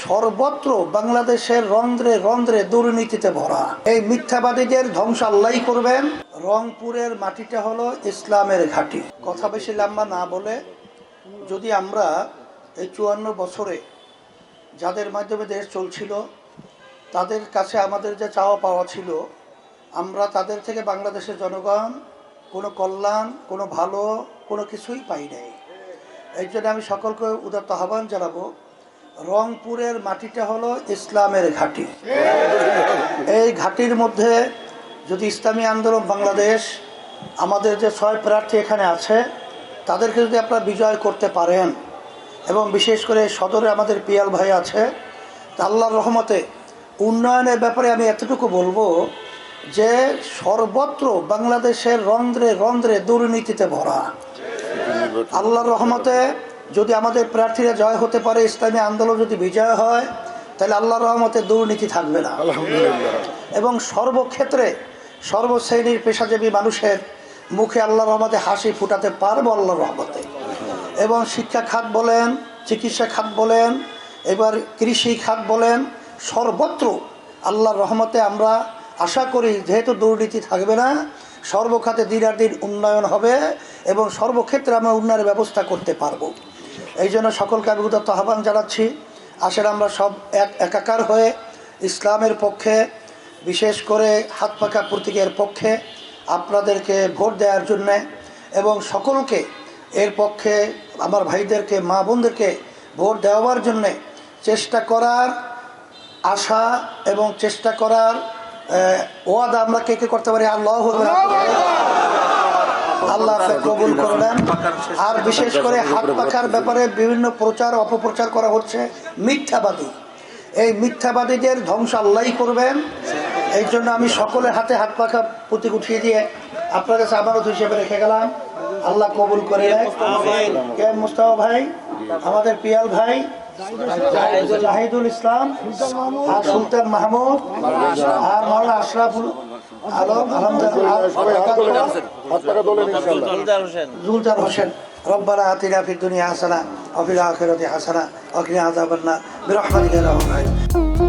সর্বত্র বাংলাদেশের রন্ধ্রে রন্ধ্রে দুর্নীতিতে ভরা। এই মিথ্যাবাদীদের ধ্বংস আল্লাহই করবেন। রংপুরের মাটিটা হলো ইসলামের ঘাঁটি। কথা বেশি লম্বা না বলে, যদি আমরা এই 54 বছরে যাদের মাধ্যমে দেশ চলছিল, তাদের কাছে আমাদের যে চাওয়া পাওয়া ছিল, আমরা তাদের থেকে বাংলাদেশের জনগণ কোনো কল্যাণ, কোনো ভালো, কোনো কিছুই পাই নাই। এই জন্য আমি সকলকে উদাত্ত আহ্বান জানাবো, রংপুরের মাটিটা হলো ইসলামের ঘাঁটি। এই ঘাঁটির মধ্যে যদি ইসলামী আন্দোলন বাংলাদেশ, আমাদের যে 6 প্রার্থী এখানে আছে, তাদেরকে যদি আপনারা বিজয় করতে পারেন, এবং বিশেষ করে সদরে আমাদের পিয়াল ভাই আছে, তা আল্লাহর রহমতে উন্নয়নের ব্যাপারে আমি এতটুকু বলবো যে সর্বত্র বাংলাদেশের রন্ধ্রে রন্ধ্রে দুর্নীতিতে ভরা। আল্লাহর রহমতে যদি আমাদের প্রার্থীরা জয় হতে পারে, ইসলামী আন্দোলন যদি বিজয় হয়, তাহলে আল্লাহর রহমতে দুর্নীতি থাকবে না। এবং সর্বক্ষেত্রে সর্বশ্রেণীর পেশাজীবী মানুষের মুখে আল্লাহর রহমতে হাসি ফুটাতে পারবো আল্লাহর রহমতে। এবং শিক্ষা খাত বলেন, চিকিৎসা খাত বলেন, এবার কৃষি খাত বলেন, সর্বত্র আল্লাহর রহমতে আমরা আশা করি, যেহেতু দুর্নীতি থাকবে না, সর্বখাতে দিনের দিন উন্নয়ন হবে এবং সর্বক্ষেত্রে আমরা উন্নয়নের ব্যবস্থা করতে পারবো। এই জন্য সকলকে আমি উদাত্ত আহ্বান জানাচ্ছি, আসলে আমরা সব একাকার হয়ে ইসলামের পক্ষে, বিশেষ করে হাত পাখা প্রতীকের পক্ষে আপনাদেরকে ভোট দেওয়ার জন্যে, এবং সকলকে এর পক্ষে আমার ভাইদেরকে, মা বোনদেরকে ভোট দেওয়ার জন্যে চেষ্টা করার আশা এবং চেষ্টা করার ওয়াদা আমরা কে কে করতে পারি? আল্লাহ কবুল করলেন। আর বিশেষ করে হাত পাখার ব্যাপারে বিভিন্ন প্রচার অপপ্রচার করা হচ্ছে, মিথ্যাবাদী। এই মিথ্যাবাদীদের ধ্বংস আল্লাহই করবেন। এই জন্য আমি সকলের হাতে হাত পাখা প্রতীক উঠিয়ে দিয়ে আপনার কাছে আমানত হিসেবে রেখে গেলাম। আল্লাহ কবুল করে নেয়। কে মুস্তাফা ভাই, আমাদের পিয়াল ভাই, জাহিদুল ইসলাম, আর সুলতান মাহমুদ, আর মাওলানা আশরাফুল আলম, জুলতান হোসেন। রব্বানা আতিনা ফিদ দুনিয়া হাসানা ওয়া ফিল আখিরাতি হাসানা ওয়া কিনা আযাবান নার বিরহমাতিকা ইয়া আরহামার রাহিমিন।